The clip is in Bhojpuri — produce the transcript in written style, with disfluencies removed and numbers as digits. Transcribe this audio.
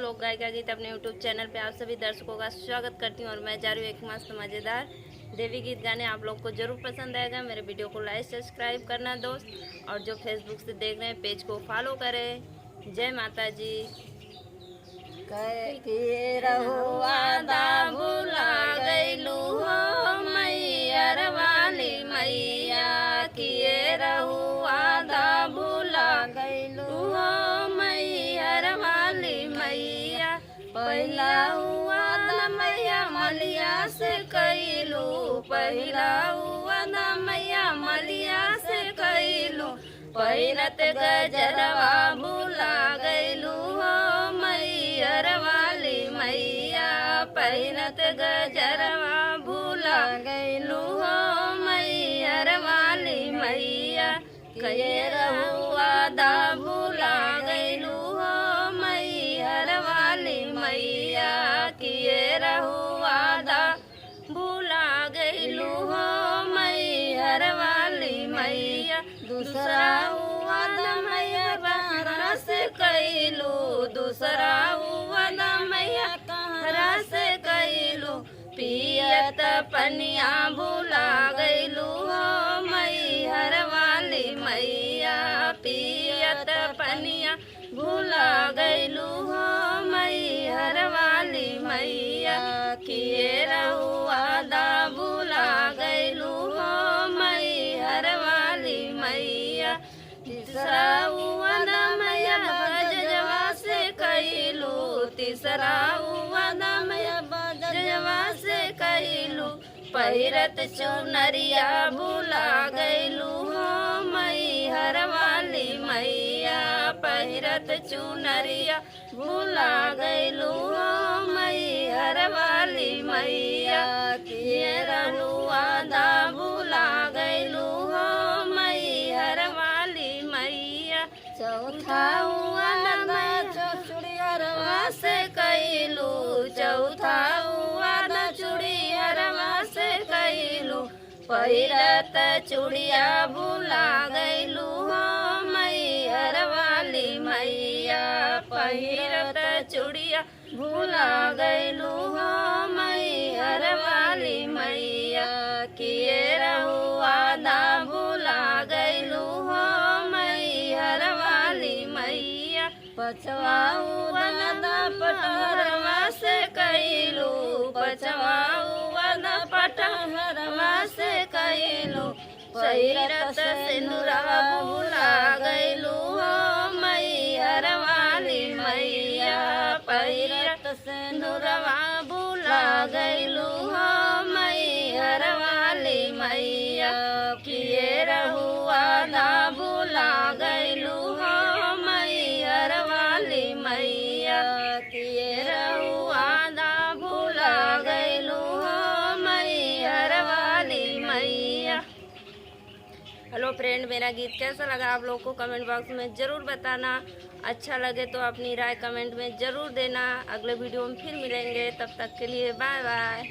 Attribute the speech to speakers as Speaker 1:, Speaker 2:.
Speaker 1: लोक गायिका गीत अपने यूट्यूब चैनल पे आप सभी दर्शकों का स्वागत करती हूँ। और मैं जा रही हूँ एक मस्त मज़ेदार देवी गीत गाने। आप लोग को जरूर पसंद आएगा। मेरे वीडियो को लाइक सब्सक्राइब करना दोस्त, और जो फेसबुक से देख रहे हैं पेज को फॉलो करें। जय माता जी।
Speaker 2: वादा भुला गईलू हो मैयर वाली मैया, किए रहू वादा भुला गईलू हो मैयर वाली मैया। पहला हुआ न मैया मलिया से कैलू, पहला हुआ न मैया मलिया से कैलू। पहिरत गजरवा भुला गईलू हो मैयर वाली मैया, पहिरत गजरवा भुला गईलू हो मैयर वाली मैया। किए रहू वादा भुला गईलू हो मैयर वाली मैया, किए रहू वादा भुला गईलू हो मैयर वाली मैया। दूसरा हुआ न मैया कहरा से कैलू, दूसरा हुआ न मैया कहरा से कैलू। पियत पनिया भुला गईलू हो मैहर वाली मैया, पियत पनिया भुला गईलू हो मैहर वाली मैया। किए रहू वादा भुला गईलू हो मैहर वाली मैया। तीसरा हुआ न मैया बजवा से कैलू, तीसरा हुआ न मैया बजवा से कैलू। पहिरत चुनरिया भुला गईलू हो मैहर वाली मैया, पहिरत चुनरिया भुला गईलू हो मैहर वाली मैया। किए रहू वादा भुला गईलू हो मैहर वाली मैया। चौथा हुआ न चूड़ियरवा से कैलू, चौथा हुआ न चूड़ियरवा से कैलू। पहिरत चूड़िया भुला गईलू हो मैहर वाली मैया, पहिरत चूड़िया भुला गईलू हो मैहर वाली मैया। किए रहू वादा भुला गईलू हो मैहर वाली मैया। पचवा हुआ न पटहरवा से कैलू, पचवा हुआ न पटहरवा से कैलू। पहिरत सिंदूरवा भुला गईलू हो मैहर वाली मैया, पहिरत सिंदूरवा भुला गईलू हो मैहर वाली मैया। किए रहू वादा भुला गईलू हो मैहर वाली मैया, किए रहू वादा भुला गईलू हो मैहर वाली मैया।
Speaker 1: हेलो फ्रेंड, मेरा गीत कैसा लगा आप लोग को कमेंट बॉक्स में ज़रूर बताना। अच्छा लगे तो अपनी राय कमेंट में ज़रूर देना। अगले वीडियो में फिर मिलेंगे, तब तक के लिए बाय बाय।